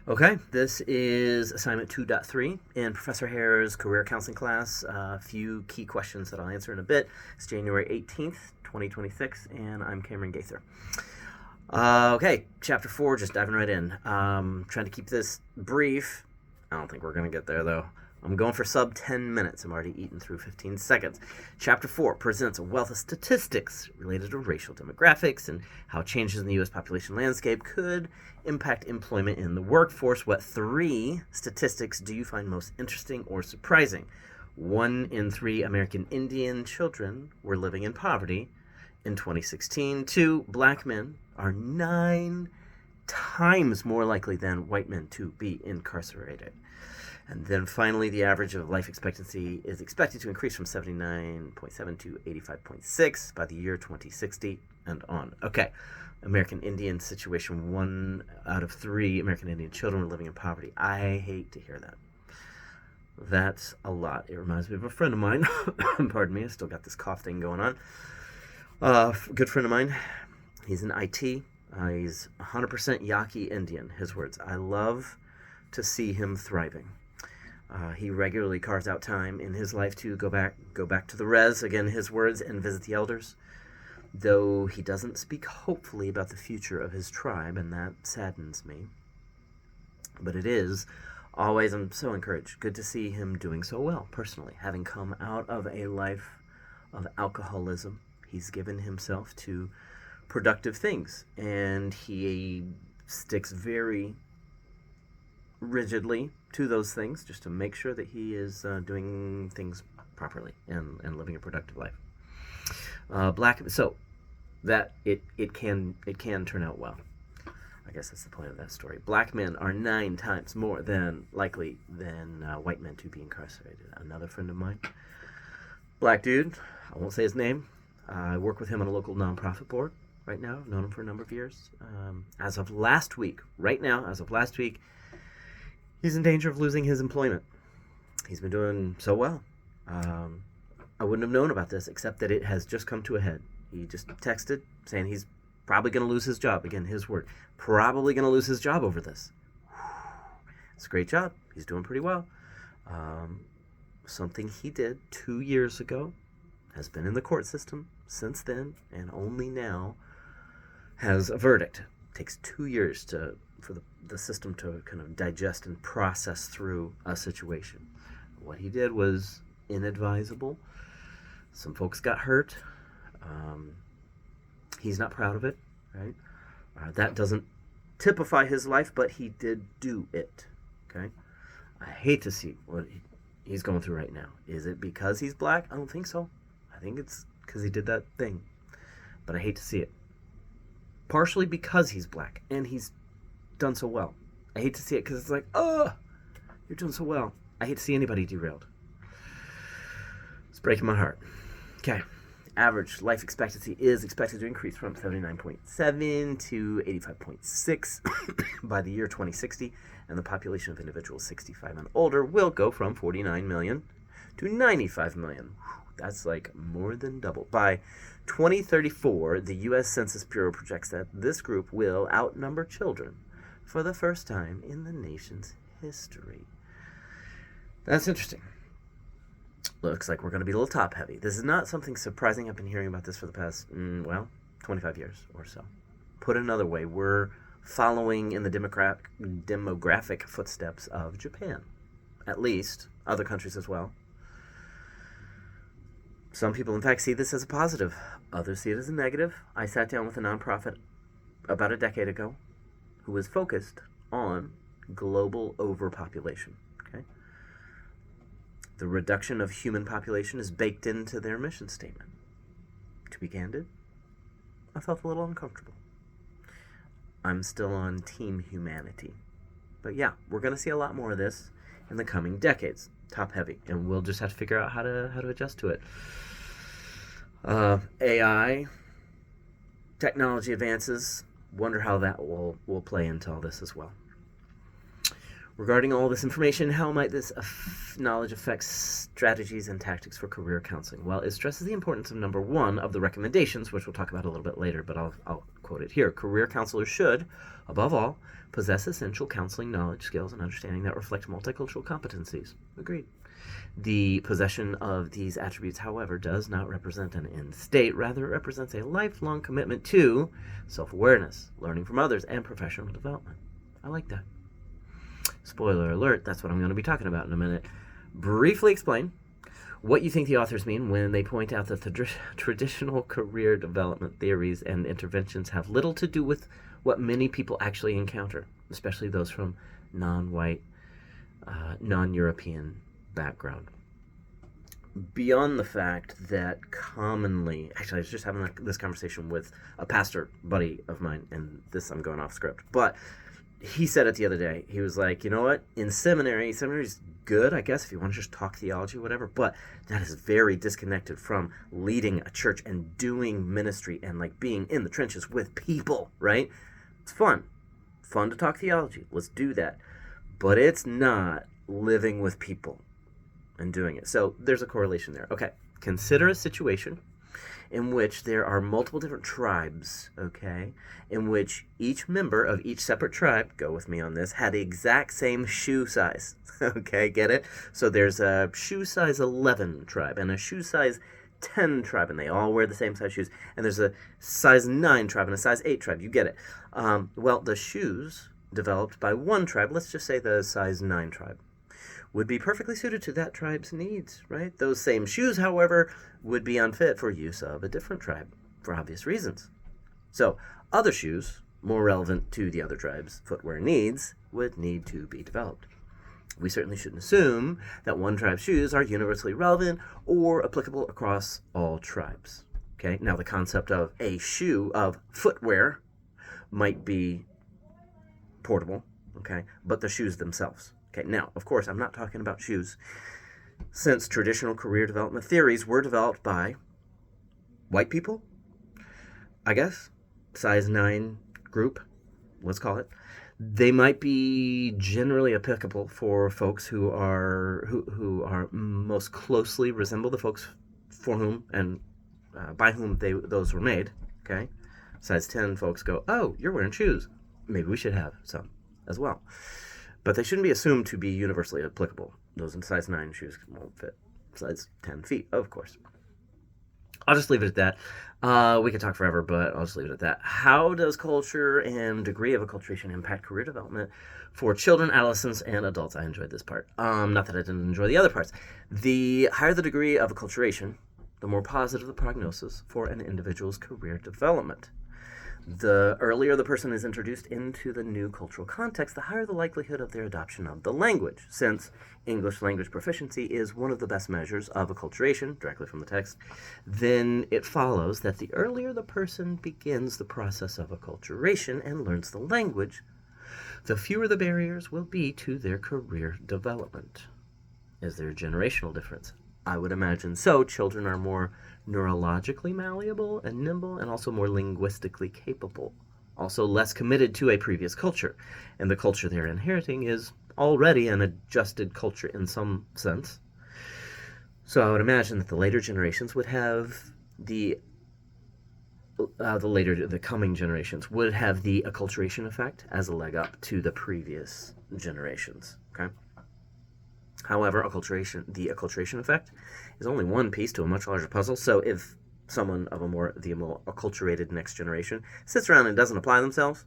Okay, this is assignment 2.3 in Professor Hare's career counseling class. A few key questions that I'll answer in a bit. It's January 18th, 2026, and I'm Cameron Gaither. Okay, chapter 4, just diving right in. Trying to keep this brief. I don't think we're going to get there, though. I'm going for sub 10 minutes. I'm already eating through 15 seconds. Chapter 4 presents a wealth of statistics related to racial demographics and how changes in the U.S. population landscape could impact employment in the workforce. What 3 statistics do you find most interesting or surprising? 1 in 3 American Indian children were living in poverty in 2016. 2, black men are 9 times more likely than white men to be incarcerated. And then finally, the average of life expectancy is expected to increase from 79.7 to 85.6 by the year 2060 and on. Okay, American Indian situation. 1 out of 3 American Indian children are living in poverty. I hate to hear that. That's a lot. It reminds me of a friend of mine. Pardon me, I still got this cough thing going on. Good friend of mine. He's in IT. He's 100% Yaqui Indian, his words. I love to see him thriving. He regularly carves out time in his life to go back to the res, again his words, and visit the elders. Though he doesn't speak hopefully about the future of his tribe, and that saddens me. But it is always, I'm so encouraged, good to see him doing so well personally, having come out of a life of alcoholism. He's given himself to productive things, and he sticks very rigidly to those things just to make sure that he is doing things properly and living a productive life. So that it can turn out well. I guess that's the point of that story. Black men are 9 times more than likely than white men to be incarcerated. Another friend of mine, black dude, I won't say his name. I work with him on a local nonprofit board right now. I've known him for a number of years. As of last week, he's in danger of losing his employment. He's been doing so well. I wouldn't have known about this except that it has just come to a head. He just texted saying he's probably going to lose his job. Again, his word. Probably going to lose his job over this. It's a great job. He's doing pretty well. Something he did 2 years ago has been in the court system since then, and only now has a verdict. It takes 2 years for the system to kind of digest and process through a situation. What he did was inadvisable. Some folks got hurt. He's not proud of it, right? That doesn't typify his life, but he did do it, okay? I hate to see what he's going through right now. Is it because he's black? I don't think so. I think it's because he did that thing. But I hate to see it. Partially because he's black and he's done so well. I hate to see it because it's like, oh, you're doing so well. I hate to see anybody derailed. It's breaking my heart. Okay. Average life expectancy is expected to increase from 79.7 to 85.6 by the year 2060, and the population of individuals 65 and older will go from 49 million to 95 million. That's like more than double. By 2034, the U.S. Census Bureau projects that this group will outnumber children for the first time in the nation's history. That's interesting. Looks like we're going to be a little top-heavy. This is not something surprising. I've been hearing about this for the past, 25 years or so. Put another way, we're following in the demographic footsteps of Japan. At least, other countries as well. Some people, in fact, see this as a positive. Others see it as a negative. I sat down with a nonprofit about a decade ago who was focused on global overpopulation. Okay? The reduction of human population is baked into their mission statement. To be candid, I felt a little uncomfortable. I'm still on Team Humanity. But yeah, we're going to see a lot more of this in the coming decades. Top heavy. And we'll just have to figure out how to adjust to it. AI, technology advances. Wonder how that will play into all this as well. Regarding all this information, how might this knowledge affect strategies and tactics for career counseling? Well, it stresses the importance of number 1 of the recommendations, which we'll talk about a little bit later, but I'll quote quote it here, career counselors should, above all, possess essential counseling knowledge, skills, and understanding that reflect multicultural competencies. Agreed. The possession of these attributes, however, does not represent an end state. Rather, it represents a lifelong commitment to self-awareness, learning from others, and professional development. I like that. Spoiler alert, that's what I'm going to be talking about in a minute. Briefly explain what you think the authors mean when they point out that the traditional career development theories and interventions have little to do with what many people actually encounter, especially those from non-white, non-European background. Beyond the fact that commonly, actually I was just having this conversation with a pastor buddy of mine, and this I'm going off script, but he said it the other day. He was like, you know what, in seminary's good, I guess, if you want to just talk theology or whatever, but that is very disconnected from leading a church and doing ministry and like being in the trenches with people, right? It's fun to talk theology, let's do that, but it's not living with people and doing it. So there's a correlation there. Okay, consider a situation in which there are multiple different tribes, okay, in which each member of each separate tribe, go with me on this, had the exact same shoe size. Okay, get it? So there's a shoe size 11 tribe and a shoe size 10 tribe, and they all wear the same size shoes. And there's a size 9 tribe and a size 8 tribe. You get it. Well, the shoes developed by one tribe, let's just say the size 9 tribe, would be perfectly suited to that tribe's needs, right? Those same shoes, however, would be unfit for use of a different tribe for obvious reasons. So other shoes, more relevant to the other tribe's footwear needs, would need to be developed. We certainly shouldn't assume that one tribe's shoes are universally relevant or applicable across all tribes. Okay, now the concept of a shoe, of footwear, might be portable, okay, but the shoes themselves. Okay, now, of course, I'm not talking about shoes, since traditional career development theories were developed by white people, I guess, size 9 group, let's call it. They might be generally applicable for folks who are most closely resemble the folks for whom and by whom those were made. Okay, size 10 folks go, oh, you're wearing shoes. Maybe we should have some as well. But they shouldn't be assumed to be universally applicable. Those in size 9 shoes won't fit size 10 feet, of course. I'll just leave it at that. We could talk forever, but I'll just leave it at that. How does culture and degree of acculturation impact career development for children, adolescents, and adults? I enjoyed this part. Not that I didn't enjoy the other parts. The higher the degree of acculturation, the more positive the prognosis for an individual's career development. The earlier the person is introduced into the new cultural context, the higher the likelihood of their adoption of the language, since English language proficiency is one of the best measures of acculturation, directly from the text. Then it follows that the earlier the person begins the process of acculturation and learns the language, the fewer the barriers will be to their career development. Is there a generational difference? I would imagine so. Children are more neurologically malleable and nimble, and also more linguistically capable, also less committed to a previous culture, and the culture they're inheriting is already an adjusted culture in some sense. So I would imagine that the later generations would have the coming generations would have the acculturation effect as a leg up to the previous generations. Okay. However, the acculturation effect is only one piece to a much larger puzzle. So if someone of the more acculturated next generation sits around and doesn't apply themselves,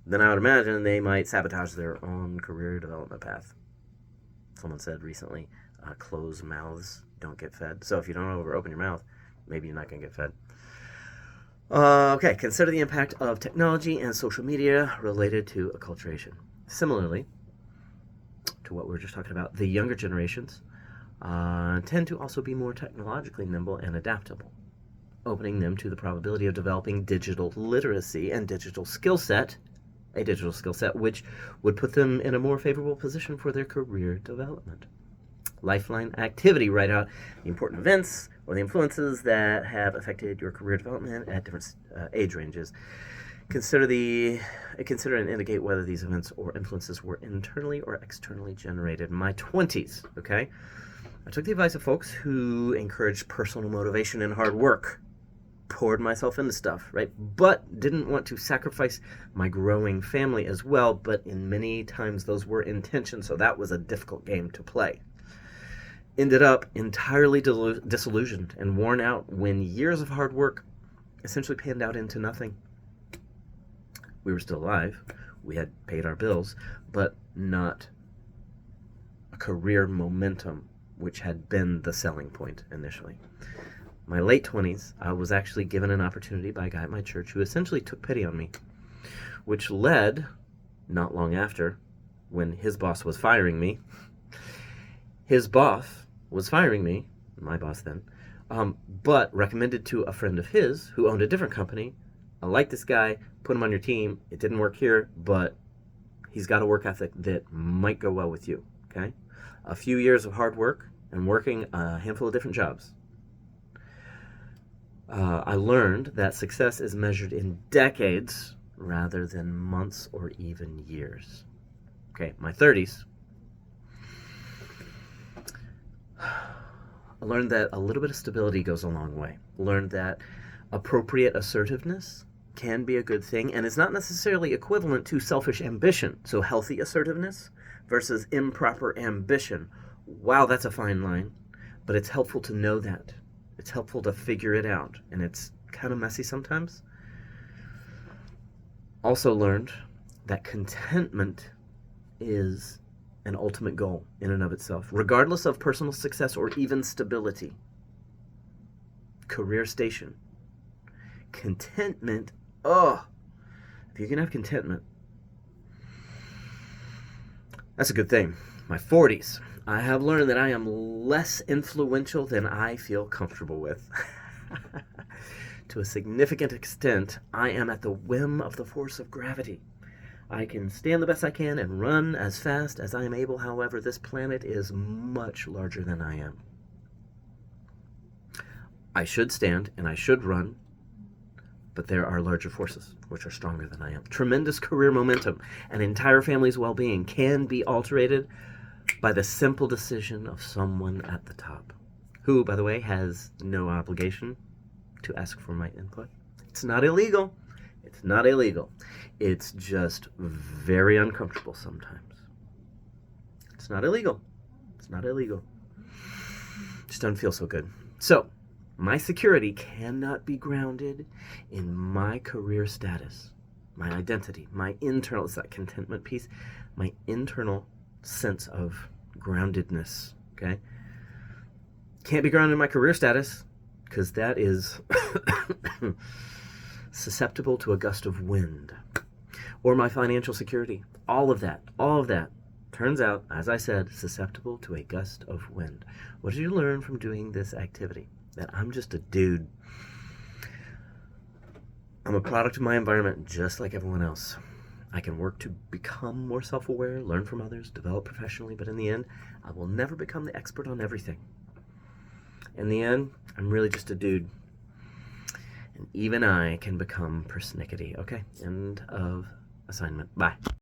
then I would imagine they might sabotage their own career development path. Someone said recently, closed mouths don't get fed. So if you don't open your mouth, maybe you're not going to get fed. Okay, consider the impact of technology and social media related to acculturation. Similarly to what we were just talking about, the younger generations tend to also be more technologically nimble and adaptable, opening them to the probability of developing digital literacy and a digital skill set which would put them in a more favorable position for their career development. Lifeline activity, write out the important events or the influences that have affected your career development at different age ranges. Consider and indicate whether these events or influences were internally or externally generated. My 20s, okay? I took the advice of folks who encouraged personal motivation and hard work. poured myself into stuff, right? But didn't want to sacrifice my growing family as well. But in many times those were intentions, so that was a difficult game to play. Ended up entirely disillusioned and worn out when years of hard work essentially panned out into nothing. We were still alive. We had paid our bills, but not a career momentum, which had been the selling point initially. My late 20s, I was actually given an opportunity by a guy at my church who essentially took pity on me, which led, not long after, when his boss was firing me, my boss then, but recommended to a friend of his who owned a different company. I like this guy, put him on your team. It didn't work here, but he's got a work ethic that might go well with you, okay? A few years of hard work and working a handful of different jobs. I learned that success is measured in decades rather than months or even years. Okay, my 30s, I learned that a little bit of stability goes a long way. Learned that appropriate assertiveness can be a good thing and is not necessarily equivalent to selfish ambition. So healthy assertiveness versus improper ambition. Wow, that's a fine line, but it's helpful to know that. It's helpful to figure it out, and it's kind of messy sometimes. Also learned that contentment is an ultimate goal in and of itself, regardless of personal success or even stability. Career station. Contentment, if you can have contentment, that's a good thing. My 40s, I have learned that I am less influential than I feel comfortable with. To a significant extent, I am at the whim of the force of gravity. I can stand the best I can and run as fast as I am able. However, this planet is much larger than I am. I should stand and I should run, but there are larger forces which are stronger than I am. Tremendous career momentum and entire family's well-being can be altered by the simple decision of someone at the top, who, by the way, has no obligation to ask for my input. It's not illegal. It's not illegal. It's just very uncomfortable sometimes. It's not illegal. It's not illegal. Just doesn't feel so good. So, my security cannot be grounded in my career status, my identity, my internal, it's that contentment piece, my internal sense of groundedness, okay? Can't be grounded in my career status because that is susceptible to a gust of wind. Or my financial security, all of that turns out, as I said, susceptible to a gust of wind. What did you learn from doing this activity? That I'm just a dude. I'm a product of my environment just like everyone else. I can work to become more self-aware, learn from others, develop professionally, but in the end, I will never become the expert on everything. In the end, I'm really just a dude. And even I can become persnickety. Okay, end of assignment. Bye.